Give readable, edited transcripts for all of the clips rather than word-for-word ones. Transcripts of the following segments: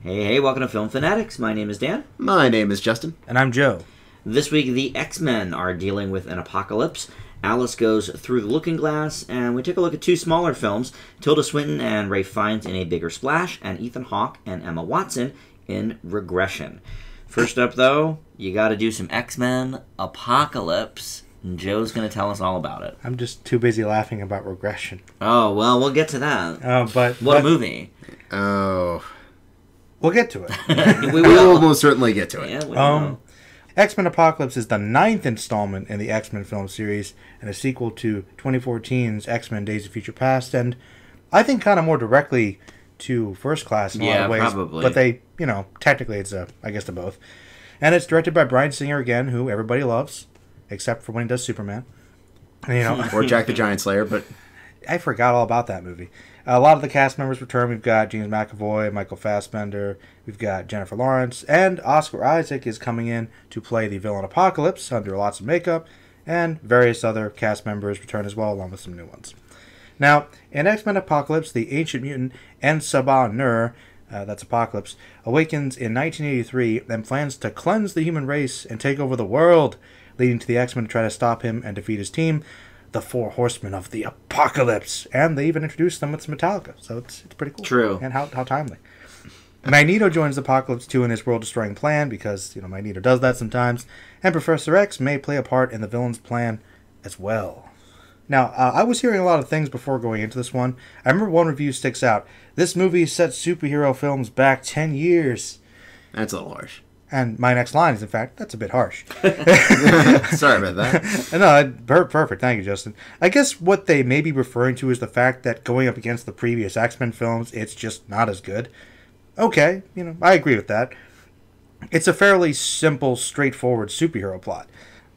Hey, welcome to Film Fanatics. My name is Dan. My name is Justin. And I'm Joe. This week, the X-Men are dealing with an apocalypse. Alice goes through the looking glass, and we take a look at two smaller films, Tilda Swinton and Ralph Fiennes in A Bigger Splash, and Ethan Hawke and Emma Watson in Regression. First up, though, you gotta do some X-Men Apocalypse. And Joe's going to tell us all about it. I'm just too busy laughing about Regression. Oh, well, we'll get to that. But what a movie. Oh. We'll get to it. We will most certainly get to it. Yeah, we will. X-Men Apocalypse is the 9th installment in the X-Men film series and a sequel to 2014's X-Men Days of Future Past, and I think kind of more directly to First Class in a lot of ways. Probably. But they, technically it's I guess to both. And it's directed by Bryan Singer again, who everybody loves, except for when he does Superman. Or Jack the Giant Slayer, but I forgot all about that movie. A lot of the cast members return. We've got James McAvoy, Michael Fassbender, we've got Jennifer Lawrence, and Oscar Isaac is coming in to play the villain Apocalypse under lots of makeup, and various other cast members return as well, along with some new ones. Now, in X-Men Apocalypse, the ancient mutant En-Sabah Nur, that's Apocalypse, awakens in 1983 and plans to cleanse the human race and take over the world, leading to the X-Men to try to stop him and defeat his team, the Four Horsemen of the Apocalypse. And they even introduced them with Metallica, so it's pretty cool. True. And how timely. Magneto joins the Apocalypse 2 in his world-destroying plan, because, Magneto does that sometimes, and Professor X may play a part in the villain's plan as well. Now, I was hearing a lot of things before going into this one. I remember one review sticks out. This movie set superhero films back 10 years. That's a little harsh. And my next line is, in fact, that's a bit harsh. Sorry about that. No, perfect. Thank you, Justin. I guess what they may be referring to is the fact that going up against the previous X-Men films, it's just not as good. Okay, I agree with that. It's a fairly simple, straightforward superhero plot.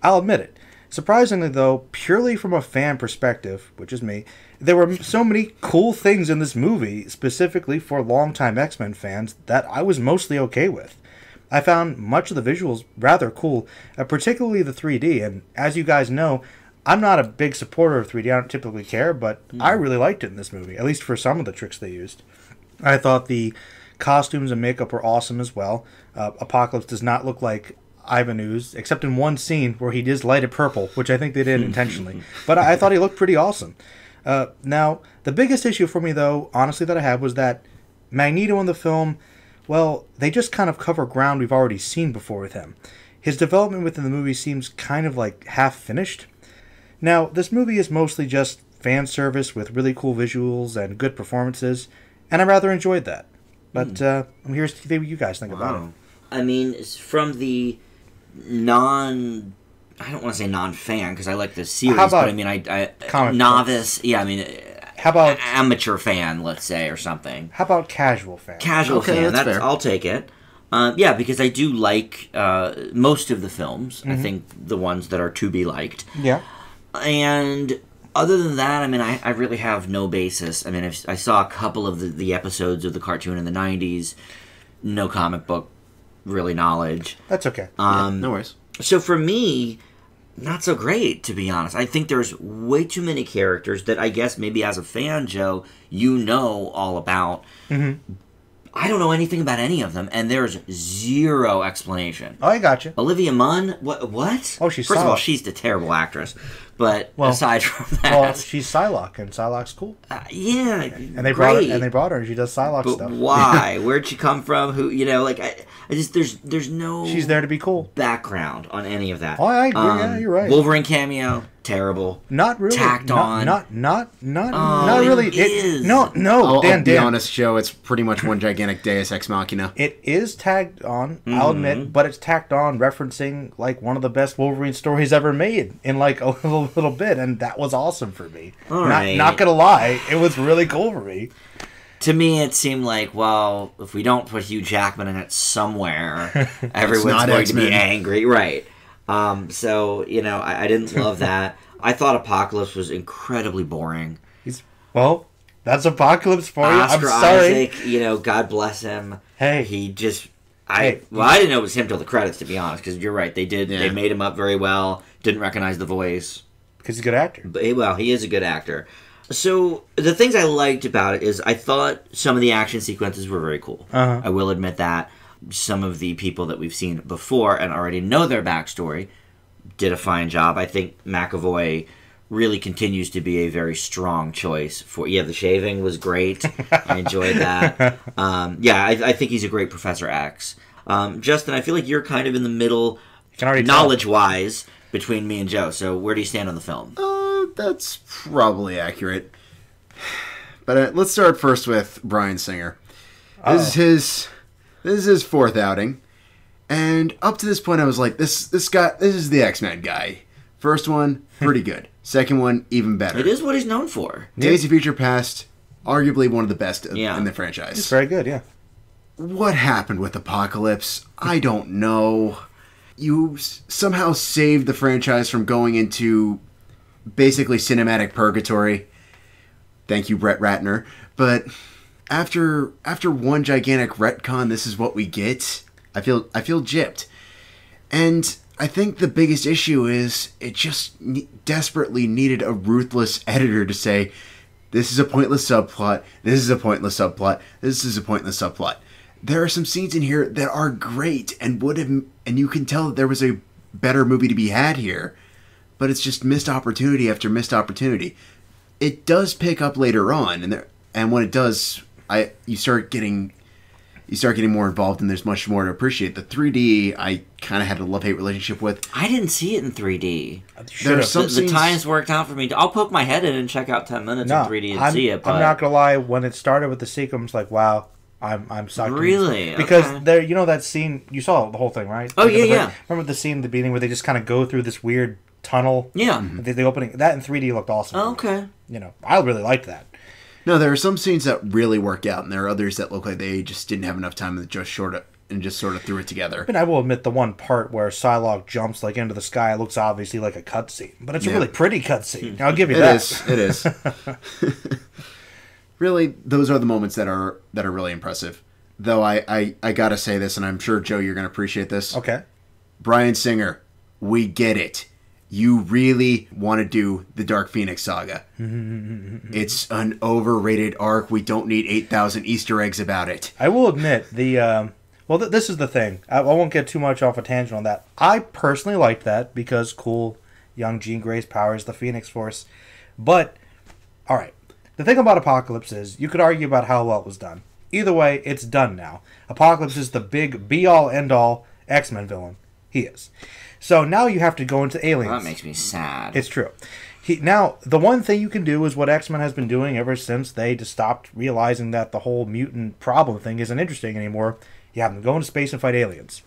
I'll admit it. Surprisingly, though, purely from a fan perspective, which is me, there were so many cool things in this movie, specifically for longtime X-Men fans, that I was mostly okay with. I found much of the visuals rather cool, particularly the 3D, and as you guys know, I'm not a big supporter of 3D, I don't typically care, but I really liked it in this movie, at least for some of the tricks they used. I thought the costumes and makeup were awesome as well. Apocalypse does not look like Ivan Ooze, except in one scene where he is lighted purple, which I think they did intentionally, but I thought he looked pretty awesome. Now, the biggest issue for me, though, honestly, that I had was that Magneto in the film, well, they just kind of cover ground we've already seen before with him. His development within the movie seems kind of like half-finished. Now, this movie is mostly just fan service with really cool visuals and good performances, and I rather enjoyed that. But I'm here to see what you guys think about it. I mean, from the I don't want to say non-fan, because I like the series, but I mean, I novice, books. Yeah, I mean... How about amateur fan, let's say, or something? How about casual fan? Casual fan, that's fair. I'll take it. Yeah, because I do like most of the films. I think the ones that are to be liked. Yeah. And other than that, I mean, I really have no basis. I mean, I saw a couple of the episodes of the cartoon in the 90s. No comic book, really, knowledge. That's okay. No worries. So for me... not so great, to be honest. I think there's way too many characters that I guess maybe as a fan, Joe, you know all about. I don't know anything about any of them, and there's zero explanation. Oh, I got you. Olivia Munn? What? Oh, she's First of all, Psylocke. she's a terrible actress. But aside from that... well, she's Psylocke, and Psylocke's cool. Yeah, and they brought her, and she does Psylocke stuff. But why? Where'd she come from? Who, I just, there's no... she's there to be cool. ...background on any of that. Oh, I agree, yeah, you're right. Wolverine cameo, terrible. Not really. Tacked on. Not really. It is. No, I'll be honest, Joe, it's pretty much one gigantic Deus Ex Machina. It is tagged on, I'll admit, but it's tacked on referencing, like, one of the best Wolverine stories ever made in, like, a little bit, and that was awesome for me. Not gonna lie, it was really cool for me. To me, it seemed like, well, if we don't put Hugh Jackman in it somewhere, everyone's going to be angry. Right. So, I didn't love that. I thought Apocalypse was incredibly boring. Well, that's Apocalypse for you. Oscar I'm sorry. Isaac, God bless him. Hey. He just... I didn't know it was him till the credits, to be honest, because you're right. They did. Yeah. They made him up very well. Didn't recognize the voice. Because he's a good actor. But, well, he is a good actor. So the things I liked about it is I thought some of the action sequences were very cool. I will admit that. Some of the people that we've seen before and already know their backstory did a fine job. I think McAvoy really continues to be a very strong choice for... Yeah, the shaving was great. I enjoyed that. I think he's a great Professor X. Justin, I feel like you're kind of in the middle, knowledge-wise, between me and Joe. So where do you stand on the film? That's probably accurate. But let's start first with Bryan Singer. This is his fourth outing. And up to this point, I was like, this is the X-Men guy. First one, pretty good. Second one, even better. It is what he's known for. Days of Future Past, arguably one of the best in the franchise. It's very good, yeah. What happened with Apocalypse? I don't know. You somehow saved the franchise from going into basically cinematic purgatory. Thank you, Brett Ratner. But after one gigantic retcon, this is what we get. I feel gypped. And I think the biggest issue is it just desperately needed a ruthless editor to say, this is a pointless subplot, this is a pointless subplot, this is a pointless subplot. There are some scenes in here that are great and you can tell that there was a better movie to be had here, but it's just missed opportunity after missed opportunity. It does pick up later on, and when it does, you start getting more involved, and there's much more to appreciate. The 3D, I kind of had a love-hate relationship with. I didn't see it in 3D. There are some the times worked out for me. I'll poke my head in and check out 10 minutes in 3D and see it. But I'm not gonna lie. When it started with the sequence, like, wow, I'm sucked. Really? Because okay. there, that scene. You saw the whole thing, right? Oh yeah. Remember the scene at the beginning where they just kind of go through this weird tunnel? Yeah. The opening that in 3D looked awesome. Oh, okay. I really liked that. No, there are some scenes that really work out, and there are others that look like they just didn't have enough time and just sort of threw it together. And I will admit the one part where Psylocke jumps into the sky looks obviously like a cutscene, but it's a really pretty cutscene. I'll give you that. It is. Really, those are the moments that are really impressive. Though I gotta say this, and I'm sure Joe, you're gonna appreciate this. Okay. Bryan Singer, we get it. You really want to do the Dark Phoenix saga. It's an overrated arc. We don't need 8,000 Easter eggs about it. I will admit, this is the thing. I won't get too much off a tangent on that. I personally liked that because cool, young Jean Grey's powers the Phoenix Force. But, alright, the thing about Apocalypse is, you could argue about how well it was done. Either way, it's done now. Apocalypse is the big be-all, end-all X-Men villain. He is. So now you have to go into aliens. Well, that makes me sad. It's true. Now, the one thing you can do is what X-Men has been doing ever since they just stopped realizing that the whole mutant problem thing isn't interesting anymore. You have them go into space and fight aliens.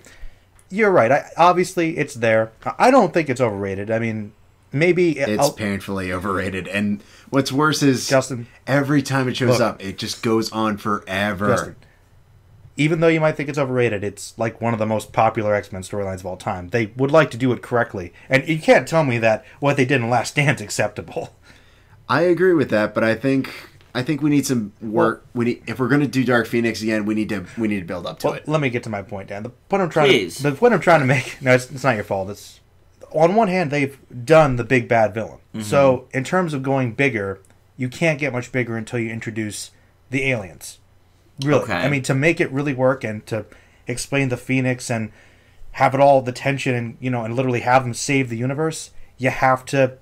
You're right. Obviously, it's there. I don't think it's overrated. I mean, maybe... It's painfully overrated. And what's worse is Justin, every time it shows up, it just goes on forever. Justin, even though you might think it's overrated, it's like one of the most popular X-Men storylines of all time. They would like to do it correctly. And you can't tell me that what they did in Last Stand is acceptable. I agree with that, but I think we need some work. If we're going to do Dark Phoenix again, we need to build up to it. Let me get to my point, Dan. The point I'm trying to make... No, it's not your fault. It's on one hand, they've done the big bad villain. Mm-hmm. So, in terms of going bigger, you can't get much bigger until you introduce the aliens. Really. Okay. I mean, to make it really work and to explain the Phoenix and have it all, the tension and literally have them save the universe, you have to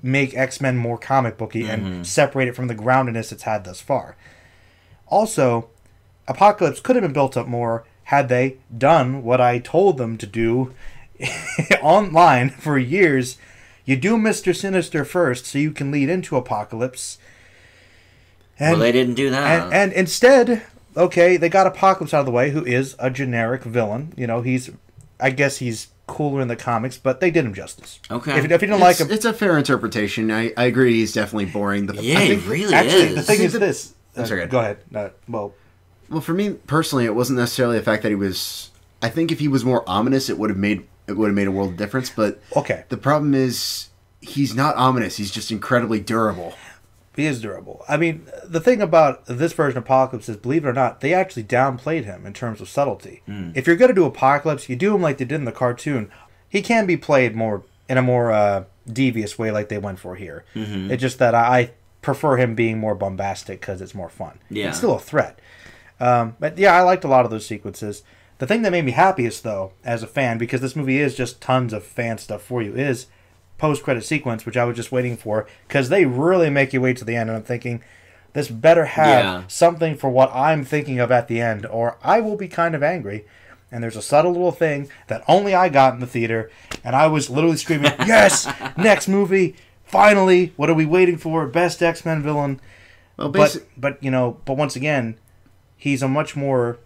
make X-Men more comic booky and separate it from the groundedness it's had thus far. Also, Apocalypse could have been built up more had they done what I told them to do online for years. You do Mr. Sinister first so you can lead into Apocalypse. And, they didn't do that. And instead, okay, they got Apocalypse out of the way, who is a generic villain. I guess he's cooler in the comics, but they did him justice. Okay. If you didn't like him... It's a fair interpretation. I agree he's definitely boring. He really actually, is. The thing is this... sorry, go ahead. Well, for me, personally, it wasn't necessarily the fact that he was... I think if he was more ominous, it would have made a world of difference, but... Okay. The problem is, he's not ominous. He's just incredibly durable. He is durable. I mean, the thing about this version of Apocalypse is, believe it or not, they actually downplayed him in terms of subtlety. If you're going to do Apocalypse, you do him like they did in the cartoon. He can be played in a more devious way like they went for here. It's just that I prefer him being more bombastic because it's more fun. Yeah. It's still a threat. But yeah, I liked a lot of those sequences. The thing that made me happiest, though, as a fan, because this movie is just tons of fan stuff for you, is post-credit sequence, which I was just waiting for, because they really make you wait to the end, and I'm thinking, this better have something for what I'm thinking of at the end, or I will be kind of angry. And there's a subtle little thing that only I got in the theater, and I was literally screaming, yes! Next movie! Finally! What are we waiting for? Best X-Men villain. Well, but once again, he's a much more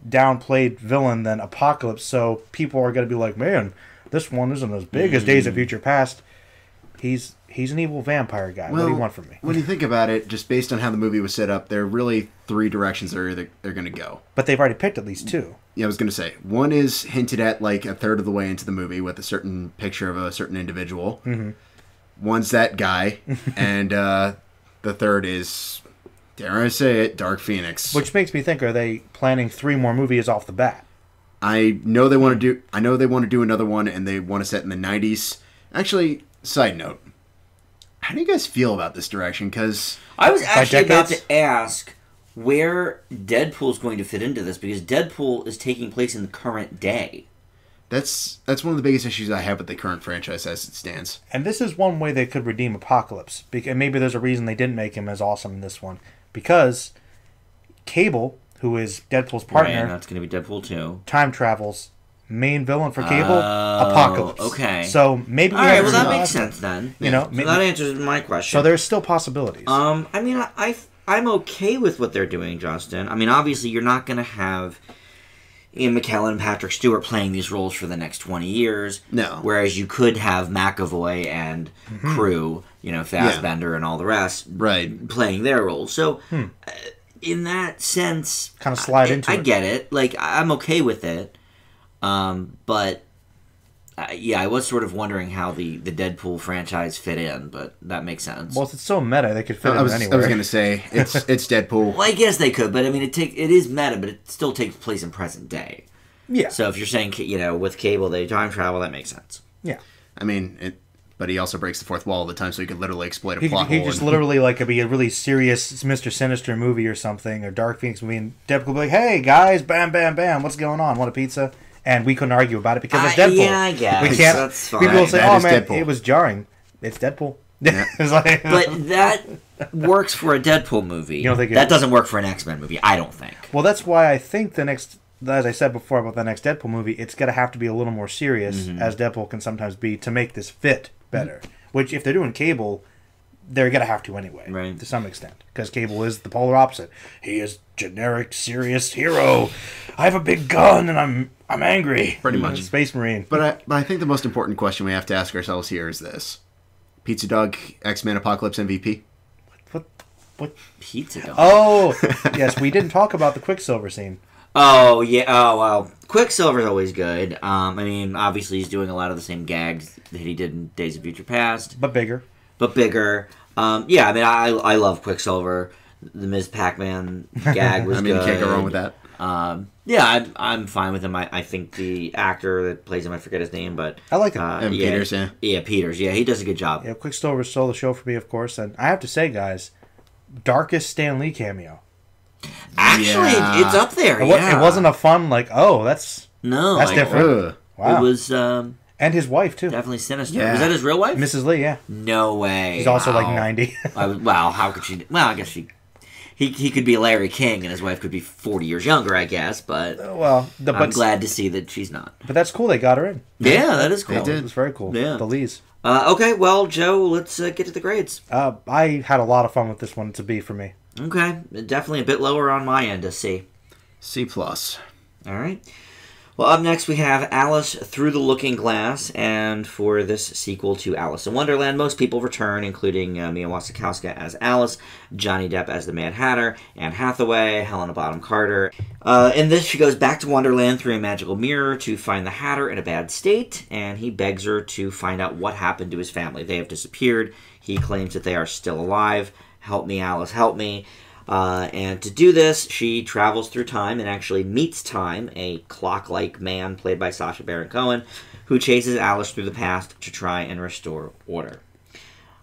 downplayed villain than Apocalypse, so people are going to be like, man, this one isn't as big as Days of Future Past. He's an evil vampire guy. What do you want from me? When you think about it, just based on how the movie was set up, there are really 3 directions they're going to go. But they've already picked at least 2. Yeah, I was going to say. One is hinted at like a third of the way into the movie with a certain picture of a certain individual. Mm-hmm. One's that guy. And the third is, dare I say it, Dark Phoenix. Which makes me think, are they planning 3 more movies off the bat? I know they want to do another one, and they want to set in the 90s. Actually, side note, how do you guys feel about this direction? Because I was actually about to ask where Deadpool's going to fit into this, because Deadpool is taking place in the current day. That's one of the biggest issues I have with the current franchise as it stands. And this is one way they could redeem Apocalypse. And maybe there's a reason they didn't make him as awesome in this one. Because Cable, who is Deadpool's partner... Right, that's going to be Deadpool 2. Time travels. Main villain for Cable, Apocalypse. Okay. So maybe... All right, well that makes sense then. You know, so that answers my question. So there's still possibilities. I mean, I'm okay with what they're doing, Justin. I mean, obviously you're not going to have Ian McKellen and Patrick Stewart playing these roles for the next 20 years. No. Whereas you could have McAvoy and crew, Fassbender and all the rest, playing their roles. So, in that sense, kind of slide into it. I get it. Like, I'm okay with it. But I was sort of wondering how the Deadpool franchise fit in, but that makes sense. Well, it's so meta, they could fit it anywhere. I was going to say, it's Deadpool. Well, I guess they could, but I mean, it is meta, but it still takes place in present day. Yeah. So if you're saying, with Cable, they time travel, that makes sense. Yeah. I mean, but he also breaks the fourth wall all the time, so he could literally exploit a plot hole. He just literally, could be a really serious Mr. Sinister movie or something, or Dark Phoenix movie, and Deadpool would be like, hey, guys, bam, bam, bam, what's going on? Want a pizza? And we couldn't argue about it because it's Deadpool. Yeah, I guess. We can't. That's fine. People will say, That "Oh is man, Deadpool. it was jarring." It's Deadpool. Yeah. It's like, But that works for a Deadpool movie. You don't think that doesn't work for an X-Men movie? I don't think. Well, that's why I think the next, as I said before about the next Deadpool movie, it's going to have to be a little more serious, as Deadpool can sometimes be, to make this fit better. Which, if they're doing Cable, they're going to have to anyway, right, to some extent. Because Cable is the polar opposite. He is generic, serious hero. I have a big gun and I'm angry. Pretty much. Space Marine. But I think the most important question we have to ask ourselves here is this. Pizza Dog, X-Men Apocalypse MVP? What? Pizza Dog? Oh, yes, we didn't talk about the Quicksilver scene. Oh, yeah. Oh, well. Quicksilver's always good. I mean, obviously he's doing a lot of the same gags that he did in Days of Future Past. But bigger. Yeah, I mean, I love Quicksilver. The Ms. Pac-Man gag was good. You can't go wrong with that. Yeah, I'm fine with him. I think the actor that plays him, I forget his name, but... I like him. Peters, yeah. Yeah, Peters. Yeah, he does a good job. Yeah, Quicksilver stole the show for me, of course. And I have to say, guys, darkest Stan Lee cameo. Actually, it's up there, It wasn't a fun, that's different. Wow. It was... and his wife, too. Definitely sinister. Yeah. Was that his real wife? Mrs. Lee, yeah. No way. She's also 90. Wow, how could she... Well, I guess he could be Larry King and his wife could be 40 years younger, I guess, but... I'm glad to see that she's not. But that's cool, they got her in. Yeah, that is cool. They did. It was very cool. Yeah. The Lees. Okay, well, Joe, let's get to the grades. I had a lot of fun with this one. It's a B for me. Okay, definitely a bit lower on my end, a C. C+. All right. Well, up next we have Alice Through the Looking Glass, and for this sequel to Alice in Wonderland, most people return, including Mia Wasikowska as Alice, Johnny Depp as the Mad Hatter, Anne Hathaway, Helena Bonham Carter. In this, she goes back to Wonderland through a magical mirror to find the Hatter in a bad state, and he begs her to find out what happened to his family. They have disappeared. He claims that they are still alive. Help me, Alice, help me. And to do this, she travels through time and actually meets Time, a clock-like man played by Sacha Baron Cohen, who chases Alice through the past to try and restore order.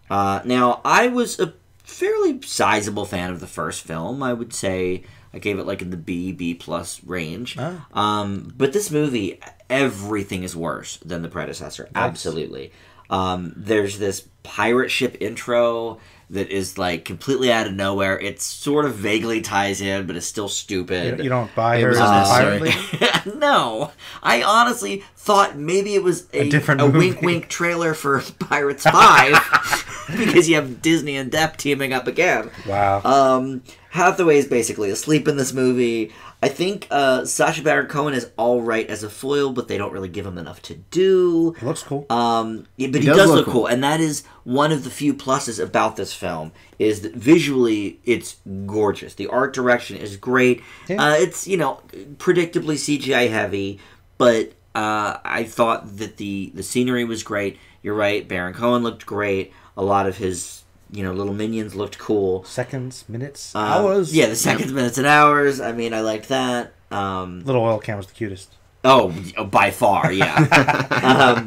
Now, I was fairly sizable fan of the first film. I would say I gave it like in the B plus range. But this movie, everything is worse than the predecessor. Nice. Absolutely. There's this pirate ship intro that is like completely out of nowhere. It sort of vaguely ties in, but it's still stupid. You don't buy her as a pirate lady? No. I honestly thought maybe it was a wink-wink trailer for Pirates 5 because you have Disney and Depp teaming up again. Wow. Hathaway is basically asleep in this movie. I think Sacha Baron Cohen is all right as a foil, but they don't really give him enough to do. He looks cool. But he does look cool. And that is one of the few pluses about this film, is that visually it's gorgeous. The art direction is great. Yeah. It's, predictably CGI heavy, but I thought that the scenery was great. You're right, Baron Cohen looked great. A lot of his little minions looked cool. Seconds, minutes, hours. Yeah, the seconds, minutes, and hours. I mean, I liked that. Little oil can was the cutest. Oh, by far, yeah.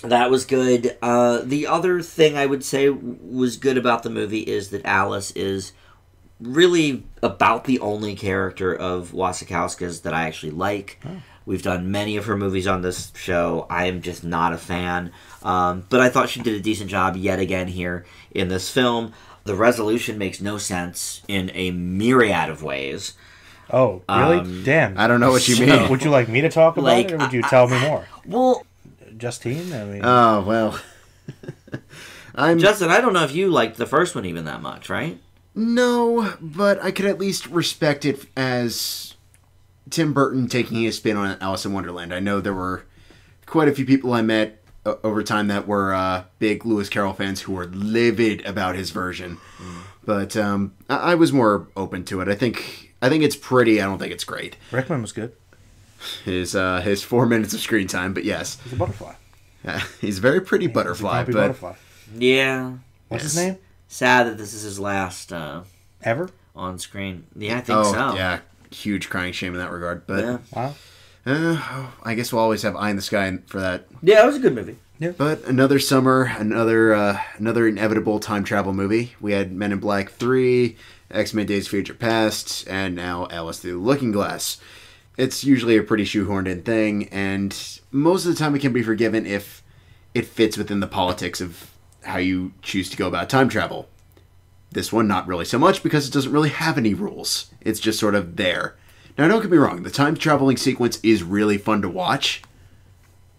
That was good. The other thing I would say was good about the movie is that Alice is really about the only character of Wasikowska's that I actually like. Oh. We've done many of her movies on this show. I am just not a fan. But I thought she did a decent job yet again here in this film. The resolution makes no sense in a myriad of ways. Oh, really? Damn. I don't know what you mean. Would you like me to talk about it, or would you tell me more? Well, Justine, I mean... Oh, well. Justin, I don't know if you liked the first one even that much, right? No, but I could at least respect it as Tim Burton taking his spin on Alice in Wonderland. I know there were quite a few people I met over time that were big Lewis Carroll fans who were livid about his version. But I was more open to it. I think it's pretty. I don't think it's great. Rickman was good. His 4 minutes of screen time, but yes. He's a butterfly. He's a very pretty butterfly. He's a butterfly. Yeah. What's his name? Sad that this is his last... Ever? On screen. Yeah, I think so. Yeah. Huge crying shame in that regard. But wow. I guess we'll always have Eye in the Sky for that. Yeah, it was a good movie. Yeah. But another summer, another inevitable time travel movie. We had Men in Black 3, X-Men Days of Future Past, and now Alice Through the Looking Glass. It's usually a pretty shoehorned in thing, and most of the time it can be forgiven if it fits within the politics of how you choose to go about time travel. This one, not really so much, because it doesn't really have any rules. It's just sort of there. Now, don't get me wrong, the time-traveling sequence is really fun to watch,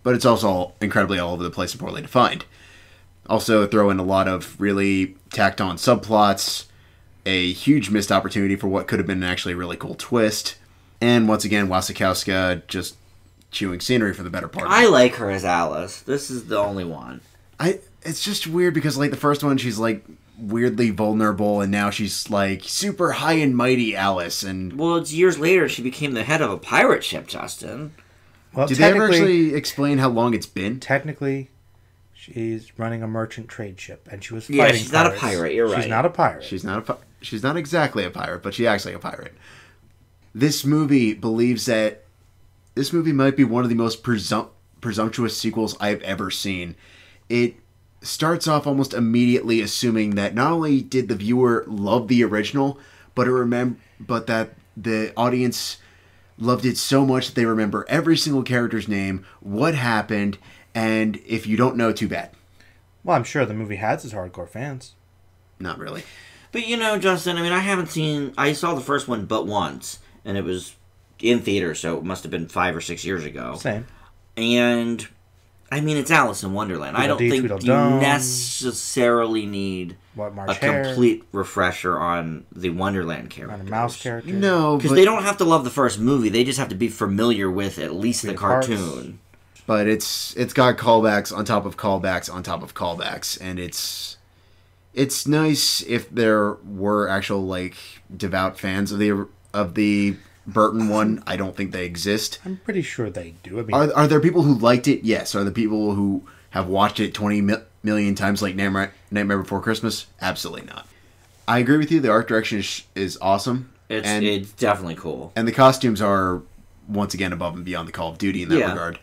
but it's also incredibly all over the place and poorly defined. Also, throw in a lot of really tacked-on subplots, a huge missed opportunity for what could have been actually a really cool twist, and once again, Wasikowska just chewing scenery for the better part. I like her as Alice. This is the only one. It's just weird because, like, the first one, she's, like, weirdly vulnerable, and now she's like super high and mighty Alice. And well, it's years later she became the head of a pirate ship, Justin. Well, did they ever actually explain how long it's been? Technically, she's running a merchant trade ship, and she was fighting. Yeah, she's not a pirate. You're right. She's not a pirate. She's not exactly a pirate, but she's actually a pirate. This movie believes that this movie might be one of the most presumptuous sequels I've ever seen. It starts off almost immediately assuming that not only did the viewer love the original, but that the audience loved it so much that they remember every single character's name, what happened, and if you don't know, too bad. Well, I'm sure the movie has its hardcore fans. Not really. But Justin, I mean, I saw the first one but once, and it was in theater, so it must have been 5 or 6 years ago. Same. And I mean, it's Alice in Wonderland. I don't think you necessarily need a complete refresher on the Wonderland characters. On a mouse character. No, because they don't have to love the first movie. They just have to be familiar with at least the cartoon. But it's got callbacks on top of callbacks on top of callbacks, and it's nice if there were actual like devout fans of the Burton one. I don't think they exist. I'm pretty sure they do. I mean, are there people who liked it? Yes. Are there people who have watched it 20 million times like Nightmare Before Christmas? Absolutely not. I agree with you. The art direction is awesome. It's definitely cool. And the costumes are, once again, above and beyond the Call of Duty in that regard.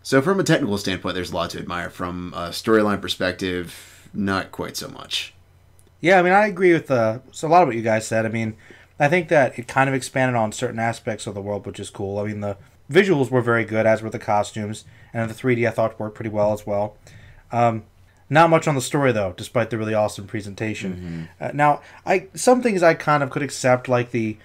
So from a technical standpoint, there's a lot to admire. From a storyline perspective, not quite so much. Yeah, I mean, I agree with so a lot of what you guys said. I mean, I think that it kind of expanded on certain aspects of the world, which is cool. I mean, the visuals were very good, as were the costumes, and the 3D I thought worked pretty well as well. Not much on the story though, despite the really awesome presentation. Now, some things I kind of could accept, like the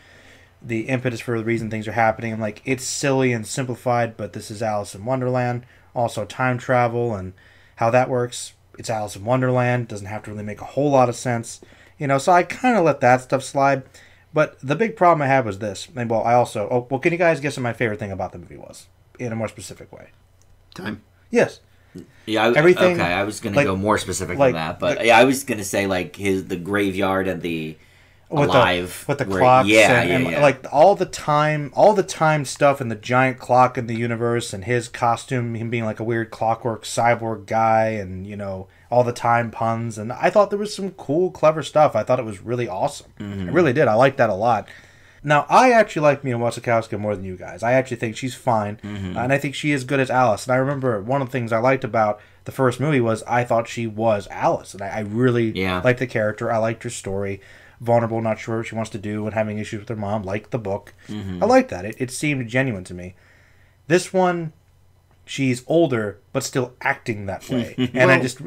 impetus for the reason things are happening. I'm like, it's silly and simplified, but this is Alice in Wonderland. Also, time travel and how that works. It's Alice in Wonderland. Doesn't have to really make a whole lot of sense, so I kind of let that stuff slide. But the big problem I had was this. And, well, can you guys guess what my favorite thing about the movie was, in a more specific way? Time. Yes. Yeah, everything. Okay, I was gonna go more specific than that, but I was gonna say like the graveyard and the alive with the clocks. Yeah. Like all the time stuff, and the giant clock in the universe, and his costume, him being like a weird clockwork cyborg guy, and all the time puns, and I thought there was some cool, clever stuff. I thought it was really awesome. I really did. I liked that a lot. Now, I actually like Mia Wasikowska more than you guys. I actually think she's fine, and I think she is good as Alice. And I remember one of the things I liked about the first movie was I thought she was Alice, and I really liked the character. I liked her story. Vulnerable, not sure what she wants to do, and having issues with her mom, like the book. I like that. It seemed genuine to me. This one, she's older, but still acting that way. And it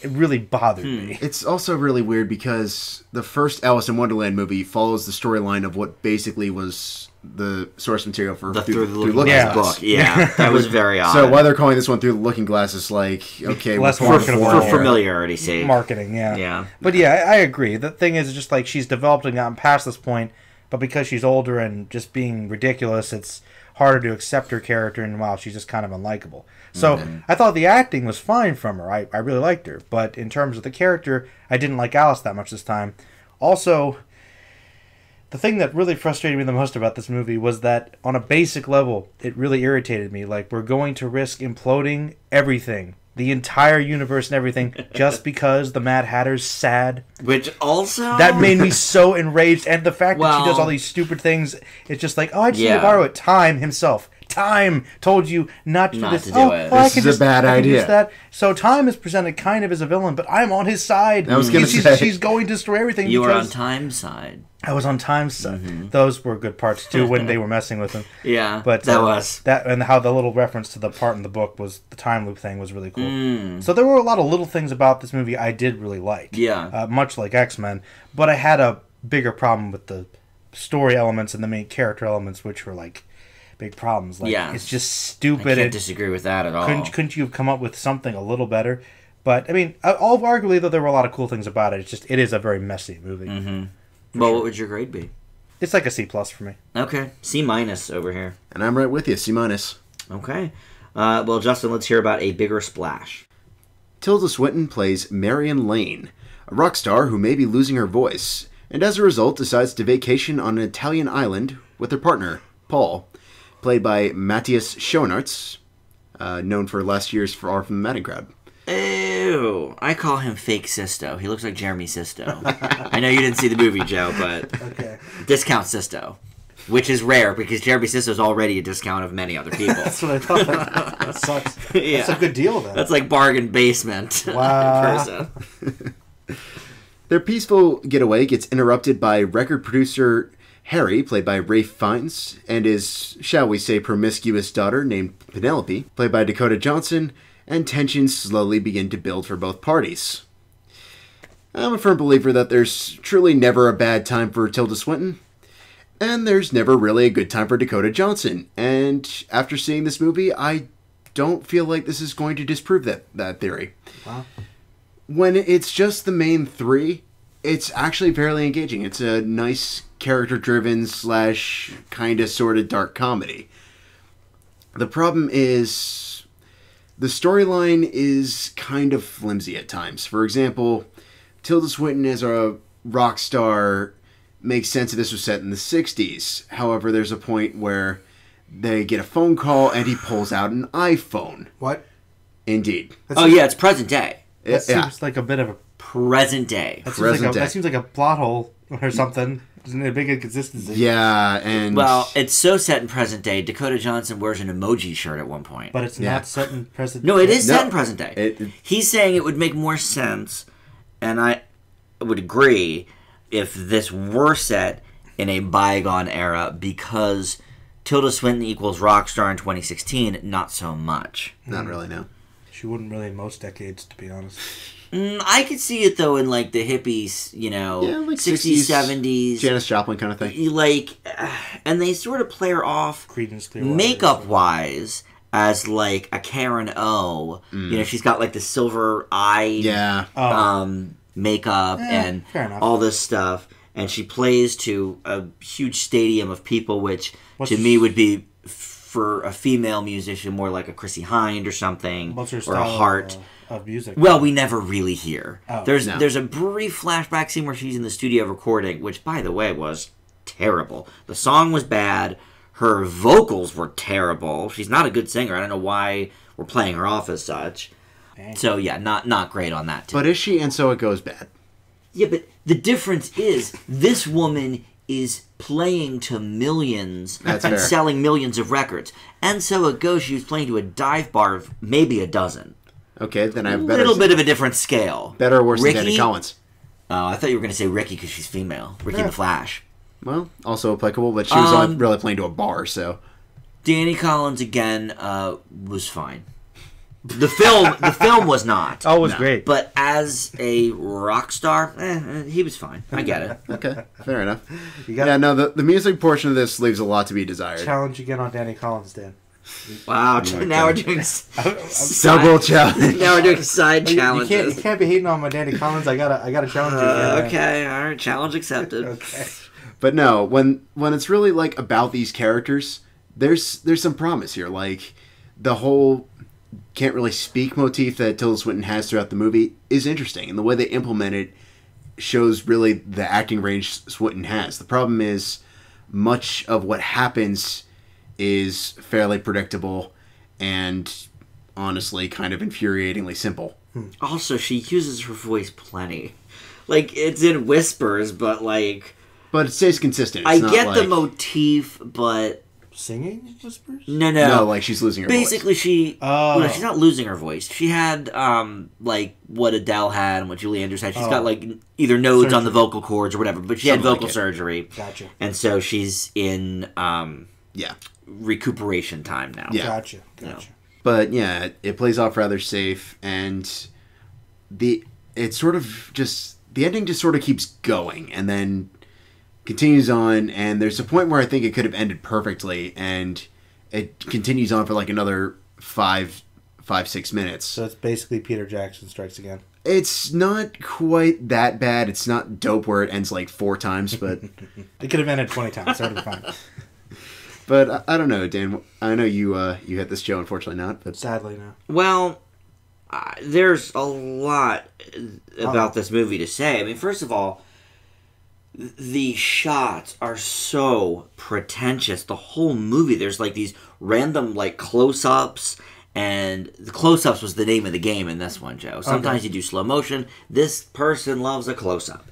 really bothered me. It's also really weird because the first Alice in Wonderland movie follows the storyline of what basically was the source material for Through the Looking Glass book. Yeah, that was very odd. So why they're calling this one Through the Looking Glass is like, okay, less for familiarity's sake. Marketing, yeah. But yeah, I agree. The thing is just like she's developed and gotten past this point, but because she's older and just being ridiculous, it's harder to accept her character, and wow, she's just kind of unlikable. So I thought the acting was fine from her. I really liked her. But in terms of the character, I didn't like Alice that much this time. Also, the thing that really frustrated me the most about this movie was that on a basic level, it really irritated me. Like, we're going to risk imploding everything. The entire universe and everything just because the Mad Hatter's sad. Which also... That made me so enraged. And the fact that she does all these stupid things, it's just like, I just need to borrow it. Time himself. Time told you not to do this. To do it. This is a bad idea. That. So Time is presented kind of as a villain, but I'm on his side. I was going to say. She's going to destroy everything. You were on Time's side. I was on Time's side. Those were good parts, too, when they were messing with him. Yeah, but that was. That, and how the little reference to the part in the book was the time loop thing was really cool. So there were a lot of little things about this movie I did really like. Yeah. Much like X-Men. But I had a bigger problem with the story elements and the main character elements, which were like big problems. Like, it's just stupid. I can't disagree with that at all. Couldn't you have come up with something a little better? But, I mean, arguably, though, there were a lot of cool things about it. It is a very messy movie. Well, what would your grade be? It's like a C+ for me. Okay. C- over here. And I'm right with you, C-. Okay. Well, Justin, let's hear about A Bigger Splash. Tilda Swinton plays Marion Lane, a rock star who may be losing her voice, and as a result decides to vacation on an Italian island with her partner, Paul, played by Matthias Schoenaerts, known for last year's Far from the Madding Crowd. Ew. I call him Fake Sisto. He looks like Jeremy Sisto. I know you didn't see the movie, Joe, but discount Sisto. Which is rare, because Jeremy Sisto is already a discount of many other people. That's what I thought. That sucks. That's a good deal, then. That's like bargain basement wow. in person. Their peaceful getaway gets interrupted by record producer Harry, played by Ralph Fiennes, and his, shall we say, promiscuous daughter named Penelope, played by Dakota Johnson, and tensions slowly begin to build for both parties. I'm a firm believer that there's truly never a bad time for Tilda Swinton, and there's never really a good time for Dakota Johnson. And after seeing this movie, I don't feel like this is going to disprove that theory. Wow. When it's just the main three, it's actually fairly engaging. It's a nice character-driven / kind of sort of dark comedy. The problem is the storyline is kind of flimsy at times. For example, Tilda Swinton as a rock star makes sense if this was set in the 60s. However, there's a point where they get a phone call and he pulls out an iPhone. What? Indeed. It's present day. That seems like a bit of a... Present day. That seems like a plot hole or something. Isn't it a big inconsistency? Yeah, and... Well, it's so set in present day. Dakota Johnson wears an emoji shirt at one point. But it's not set in present day. No, it is set in present day. He's saying it would make more sense, and would agree if this were set in a bygone era, because Tilda Swinton equals rock star in 2016, not so much. Not really, no. She wouldn't really in most decades, to be honest. I could see it, though, in, like, the hippies, you know, like 60s, 70s. Janis Joplin kind of thing. Like, and they sort of play her off Creedence Clearwater. makeup-wise as, like, a Karen O. You know, she's got, like, the silver eye makeup and all this stuff. And she plays to a huge stadium of people, which to me would be, for a female musician, more like a Chrissy Hind or something. What's her or style a Heart. Of music? Well, we never really hear. Oh, There's a brief flashback scene where she's in the studio recording, which, by the way, was terrible. The song was bad. Her vocals were terrible. She's not a good singer. I don't know why we're playing her off as such. Dang. So, yeah, not great on that, too. But is she? And so it goes bad. Yeah, but the difference is this woman is playing to millions That's and fair. selling millions of records. And so it goes, she was playing to a dive bar of maybe a dozen. Okay, then I have A better. little bit of a different scale. Better or worse Ricky? than Danny Collins. Oh, I thought you were going to say Ricky because she's female. Ricky the Flash. Well, also applicable, but she was only really playing to a bar, so. Danny Collins, again, was fine. The film was not. Oh, it was great. But as a rock star, he was fine. I get it. Okay, fair enough. You The music portion of this leaves a lot to be desired. challenge again on Danny Collins, Dan. Wow, now we're doing Double challenge. now we're doing side You challenges. can't be hating on my Danny Collins. I gotta challenge you. Again, Okay, all right, challenge accepted. Okay. But no, when it's really like about these characters, there's some promise here. Like the whole can't really speak motif that Tilda Swinton has throughout the movie is interesting, and the way they implement it shows really the acting range Swinton has. The problem is much of what happens is fairly predictable and honestly kind of infuriatingly simple. Also, she uses her voice plenty. Like, it's in whispers, but like... But it stays consistent. It's I not get like, the motif, but... Singing whispers? No, like she's losing her basically, voice. she... Oh. Well, she's not losing her voice. She had, like, what Adele had and what Julie Andrews had. She's got, like, either nodes on the vocal cords or whatever, but she had Something like vocal it. surgery. Gotcha. And so she's in, Yeah. recuperation time now. Yeah. Gotcha. But yeah, it plays off rather safe, and the ending just sort of keeps going, and then continues on, and there's a point where I think it could have ended perfectly, and it continues on for like another 5-6 minutes. So it's basically Peter Jackson Strikes Again. It's not quite that bad. It's not dope where it ends like 4 times, but It could have ended 20 times. That would be fine. but I don't know, Dan. I know you hit this, Joe. Unfortunately, not. But Sadly, no. Well, there's a lot about this movie to say. I mean, first of all, the shots are so pretentious. The whole movie, there's like these random like close-ups, and the close-ups was the name of the game in this one, Joe. Sometimes you do slow motion. This person loves a close-up.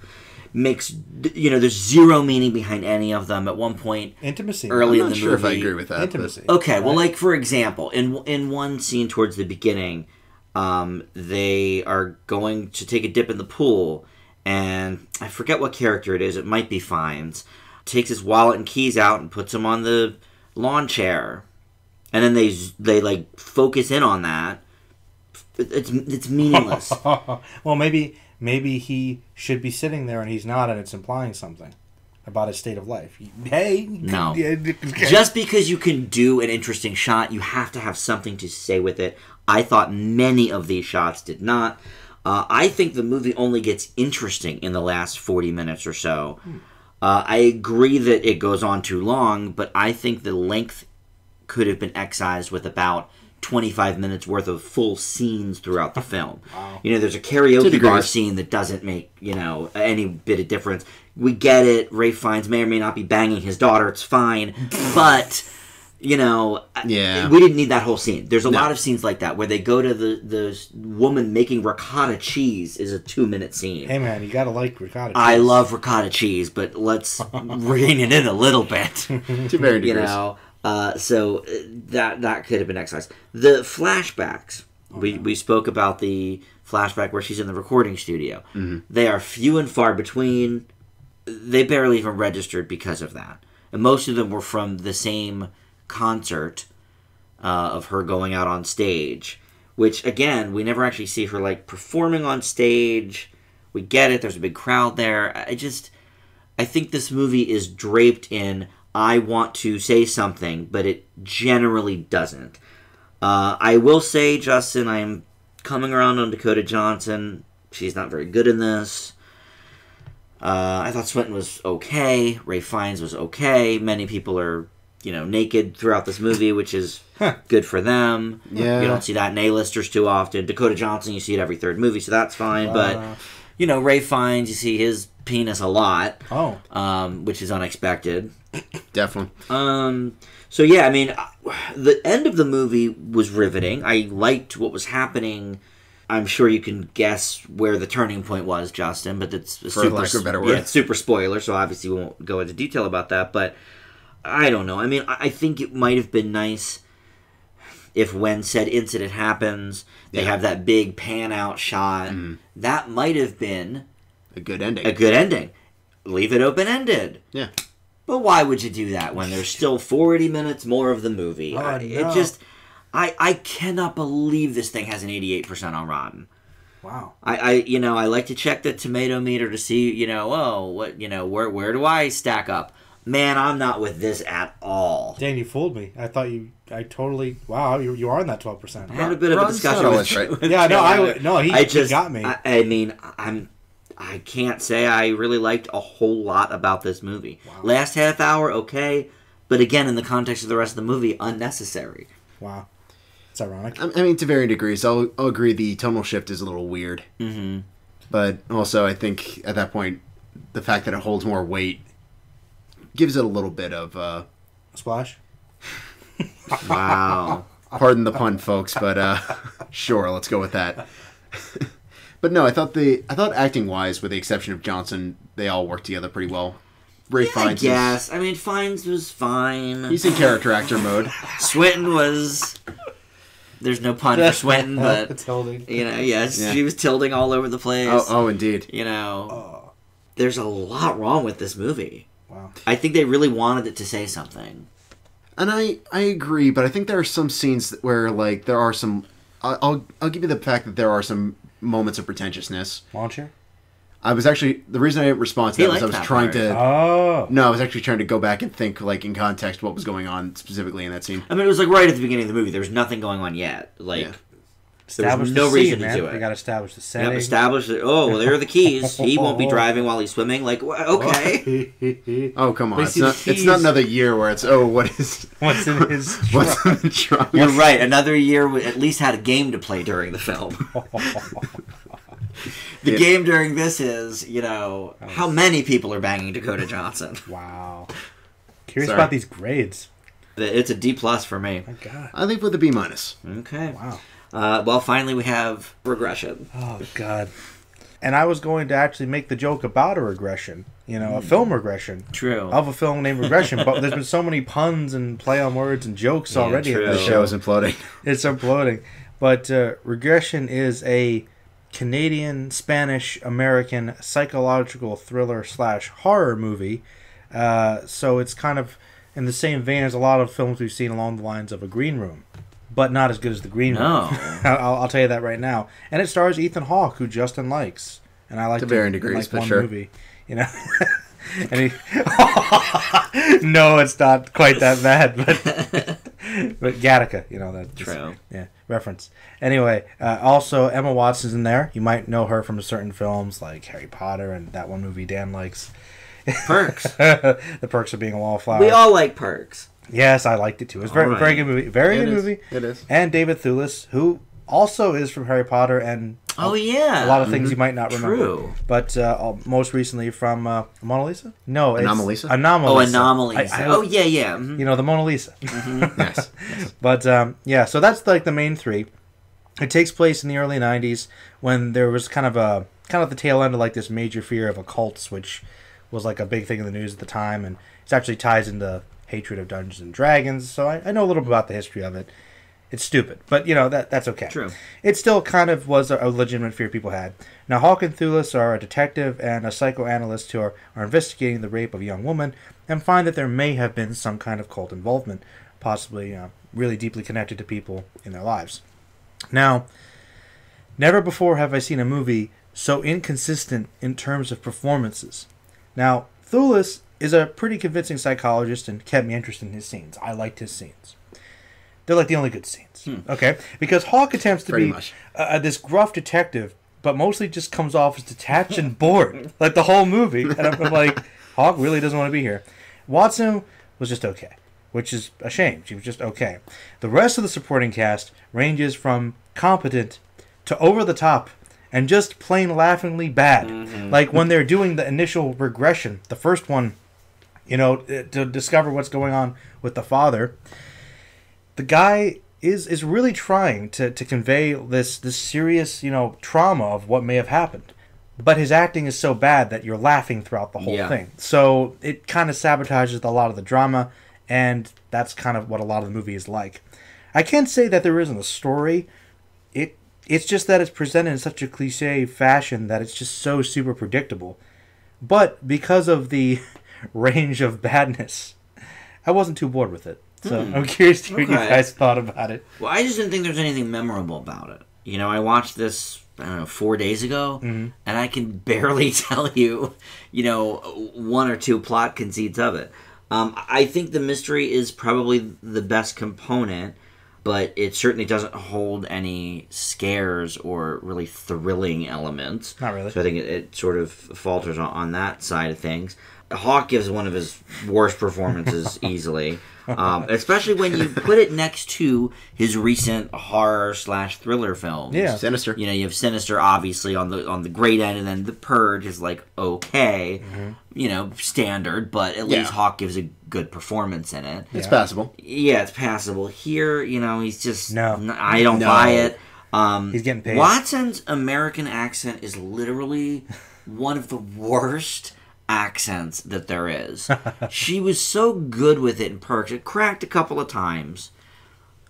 There's zero meaning behind any of them. At one point, Intimacy. early I'm in not the sure movie, if I agree with that. Intimacy. okay, well, right? like for example, in one scene towards the beginning, they are going to take a dip in the pool, and I forget what character it is. It might be Fiennes. Takes his wallet and keys out and puts them on the lawn chair, and then they like focus in on that. It's meaningless. Well, maybe he should be sitting there and he's not, and it's implying something about his state of life. Hey, No. Just because you can do an interesting shot, you have to have something to say with it. I thought many of these shots did not. I think the movie only gets interesting in the last 40 minutes or so. I agree that it goes on too long, but I think the length could have been excised with about 25 minutes worth of full scenes throughout the film. Wow. There's a karaoke degrees. bar scene that doesn't make, any bit of difference. We get it. Ray Fiennes may or may not be banging his daughter. It's fine. But, Yeah. we didn't need that whole scene. There's a lot of scenes like that where they go to the woman making ricotta cheese is a 2-minute scene. Hey, man, you gotta like ricotta cheese. I love ricotta cheese, but let's rein it in a little bit. to very degrees. So that could have been excised. The flashbacks We spoke about the flashback where she's in the recording studio. They are few and far between. They barely even registered because of that. And most of them were from the same concert of her going out on stage. Which, again, we never actually see her, like, performing on stage. We get it. There's a big crowd there. I think this movie is draped in, I want to say something, but it generally doesn't. I will say, Justin, I am coming around on Dakota Johnson. She's not very good in this. I thought Swinton was okay. Ralph Fiennes was okay. Many people are, naked throughout this movie, which is good for them. Yeah. You don't see that in A-listers too often. Dakota Johnson, you see it every third movie, so that's fine. But, Ralph Fiennes, you see his penis a lot. Which is unexpected. Definitely. So, yeah, I mean, the end of the movie was riveting. I liked what was happening. I'm sure you can guess where the turning point was, Justin, but it's For lack of a better word. it's super spoiler, so obviously we won't go into detail about that, but I don't know. I mean, I think it might have been nice if when said incident happens, they have that big pan-out shot. That might have been a good ending. Leave it open-ended. Yeah. But why would you do that when there's still 40 minutes more of the movie? Oh, It just... I cannot believe this thing has an 88% on Rotten. Wow. I like to check the tomato meter to see, where do I stack up? Man, I'm not with this at all. Dan, you fooled me. I thought wow, you are in that 12%. I had a bit of a discussion with Yeah, he got me. I mean, I can't say I really liked a whole lot about this movie. Wow. Last half hour, okay, but again, in the context of the rest of the movie, unnecessary. Wow. It's ironic. I mean, to varying degrees. I'll agree the tonal shift is a little weird. Mm-hmm. But also, I think at that point, the fact that it holds more weight gives it a little bit of... Splash? Wow. Pardon the pun, folks, but sure, let's go with that. But no, I thought acting-wise, with the exception of Johnson, they all worked together pretty well. Ralph Fiennes. Yes, I mean, Fiennes was fine. He's in character actor mode. Swinton was... There's no pun for Swinton, but... Tilting. She was tilting all over the place. Oh, indeed. There's a lot wrong with this movie. Wow. I think they really wanted it to say something. And I agree, but I think there are some scenes where, like, there are some... I'll give you the fact that there are some moments of pretentiousness. Lawn chair? I was actually... The reason I didn't respond to that was I was trying to... Oh. No, I was actually trying to go back and think, like, in context what was going on specifically in that scene. I mean, it was, like, right at the beginning of the movie. There was nothing going on yet. Like, there was no reason to do it. We got to establish the setting. Yep, establish it. Oh, well, there are the keys. He won't be driving while he's swimming. Like, okay. Oh, come on. It's not another year where it's, what's in his trunk? What's in the trunk? You're right. Another year at least had a game to play during the film. The game during this is, how many people are banging Dakota Johnson. Wow. Curious about these grades. It's a D+ for me. My God. I think with a B-. Okay. Wow. Well, finally we have Regression. Oh, God. And I was going to actually make the joke about a regression, a film regression. True. Of a film named Regression, but there's been so many puns and play on words and jokes already. True. In The show is imploding. It's imploding. But Regression is a Canadian, Spanish, American psychological thriller / horror movie. So it's kind of in the same vein as a lot of films we've seen along the lines of A Green Room, but not as good as The Green Room. No. I'll tell you that right now. And it stars Ethan Hawke, who Justin likes, and I like to varying degrees, like one sure. movie. And he, no, it's not quite that bad, but Gattaca, that True. Yeah, reference. Anyway, also Emma Watson's in there. You might know her from certain films like Harry Potter and that one movie Dan likes. Perks. The Perks of Being a Wallflower. We all like Perks. Yes, I liked it too. It's very, very good movie. Very good movie. It is. And David Thewlis, who also is from Harry Potter and Oh, yeah. a lot of things you might not remember. True. But most recently from Mona Lisa? No, it's Anomalisa? Anomalisa. Oh, Anomalisa. Yeah. Mm-hmm. The Mona Lisa. Yes. But so that's like the main three. It takes place in the early 90s when there was kind of the tail end of like this major fear of occults, which was like a big thing in the news at the time, and it actually ties into hatred of Dungeons and Dragons. So I know a little bit about the history of it. It's stupid, but that's okay. True. It still kind of was a legitimate fear people had. Now, Hawk and Thulis are a detective and a psychoanalyst who are investigating the rape of a young woman and find that there may have been some kind of cult involvement, possibly really deeply connected to people in their lives. Now, never before have I seen a movie so inconsistent in terms of performances. Now, Thulis is a pretty convincing psychologist and kept me interested in his scenes. I liked his scenes. They're like the only good scenes. Okay? Because Hawk attempts to be this gruff detective, but mostly just comes off as detached and bored. Like the whole movie. And I'm like, Hawk really doesn't want to be here. Watson was just okay, which is a shame. She was just okay. The rest of the supporting cast ranges from competent to over the top and just plain laughingly bad. Mm-hmm. Like when they're doing the initial regression, the first one, to discover what's going on with the father, the guy is really trying to convey this serious, trauma of what may have happened. But his acting is so bad that you're laughing throughout the whole thing. So it kind of sabotages a lot of the drama, and that's kind of what a lot of the movie is like. I can't say that there isn't a story. It's just that it's presented in such a cliche fashion that it's just so super predictable. But because of the range of badness, I wasn't too bored with it. So I'm curious to hear what you guys thought about it. Well, I just didn't think there was anything memorable about it. I watched this, 4 days ago, and I can barely tell you, one or two plot conceits of it. I think the mystery is probably the best component, but it certainly doesn't hold any scares or really thrilling elements. Not really. So I think it sort of falters on that side of things. Hawk gives one of his worst performances easily, especially when you put it next to his recent horror/thriller films. Yeah, Sinister. You have Sinister obviously on the great end, and then The Purge is like okay, standard, but at least Hawk gives a good performance in it. It's passable. Yeah, it's passable. Here, he's just I don't No. buy it. He's getting paid. Watson's American accent is literally one of the worst accents that there is. She was so good with it in Perks. It cracked a couple of times,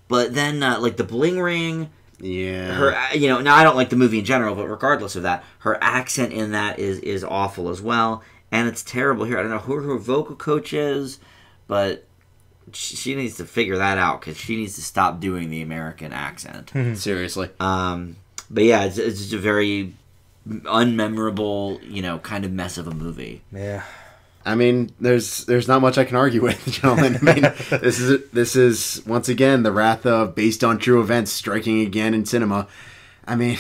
but then like the Bling Ring, her now I don't like the movie in general, but regardless of that, her accent in that is awful as well, and it's terrible here. I don't know who her vocal coach is, but she needs to figure that out because she needs to stop doing the American accent. Seriously. But yeah, it's just a very unmemorable, kind of mess of a movie. Yeah. I mean, there's not much I can argue with, gentlemen. I mean, this is once again the wrath of based on true events striking again in cinema. I mean,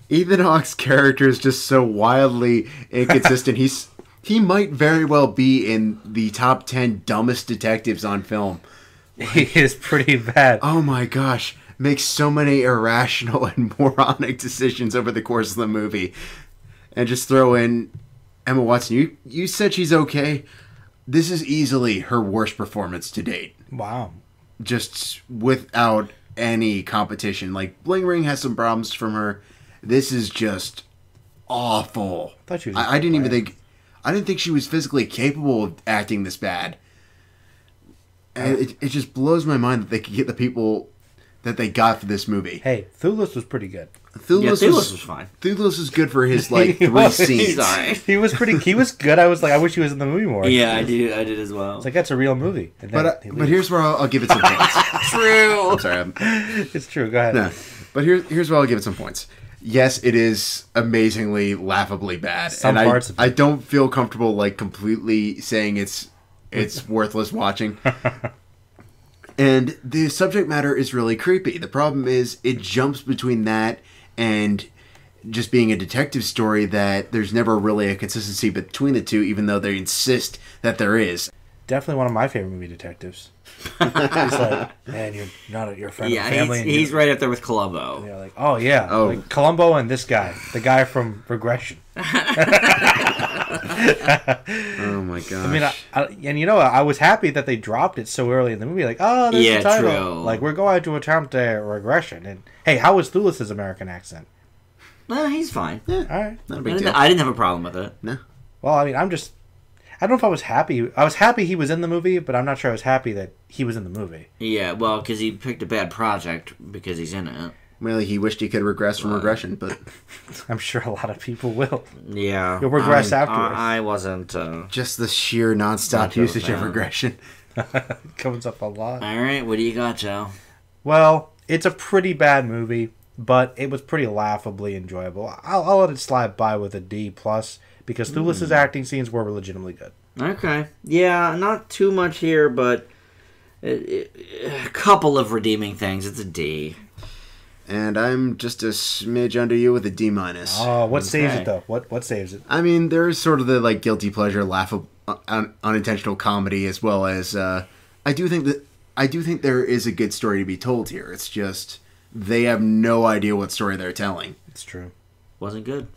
Ethan Hawke's character is just so wildly inconsistent. He might very well be in the top 10 dumbest detectives on film. He is pretty bad. Oh my gosh. Makes so many irrational and moronic decisions over the course of the movie. And just throw in Emma Watson. You said she's okay. This is easily her worst performance to date. Wow. Just without any competition. Like, Bling Ring has some problems from her. This is just awful. I thought she was I didn't think she was physically capable of acting this bad. And it just blows my mind that they could get the people that they got for this movie. Hey, Thulis was pretty good. Thulis was fine. Thulis is good for his like 3 scenes. He was He was good. I was like, I wish he was in the movie more. Yeah, I did as well. It's like, that's a real movie. And But here's where I'll give it some points. True. I'm sorry. It's true. Go ahead. No, but here's where I'll give it some points. Yes, it is amazingly, laughably bad, Some and parts of it. I don't feel comfortable like completely saying it's worthless watching. And the subject matter is really creepy. The problem is it jumps between that and just being a detective story that there's never really a consistency between the two, even though they insist that there is. Definitely one of my favorite movie detectives. He's like, man, you're a friend of the family. He's right up there with Columbo. Yeah, like, oh yeah, like Columbo and this guy, the guy from Regression. Oh my gosh. I mean, I was happy that they dropped it so early in the movie. Like, oh, there's the title. True. Like, we're going to attempt a regression. And hey, how was Thulis' American accent? Well, he's fine. Yeah, All right. not a big deal. I didn't have a problem with it. No. Well, I mean, I don't know if I was happy. I was happy he was in the movie, but I'm not sure I was happy that he was in the movie. Yeah, well, because he picked a bad project because he's in it. Well, he wished he could regress from Regression, but I'm sure a lot of people will. Yeah. You'll regress afterwards. I wasn't... just the sheer nonstop usage of Regression. Comes up a lot. All right, what do you got, Joe? Well, it's a pretty bad movie, but it was pretty laughably enjoyable. I'll let it slide by with a D+, because Thulis's acting scenes were legitimately good. Okay. Yeah, not too much here, but a couple of redeeming things. It's a D. And I'm just a smidge under you with a D-. Oh, what saves it, though? What saves it? I mean, there's sort of the like guilty pleasure, laughable, unintentional comedy, as well as I do think there is a good story to be told here. It's just they have no idea what story they're telling. It's true. Wasn't good.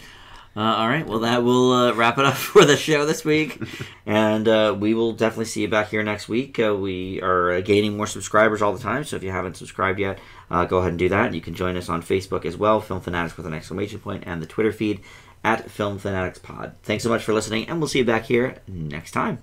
All right, well, that will wrap it up for the show this week. And we will definitely see you back here next week. We are gaining more subscribers all the time, so if you haven't subscribed yet, go ahead and do that. You can join us on Facebook as well, Film Fanatics with an exclamation point, and the Twitter feed at Film Fanatics Pod. Thanks so much for listening, and we'll see you back here next time.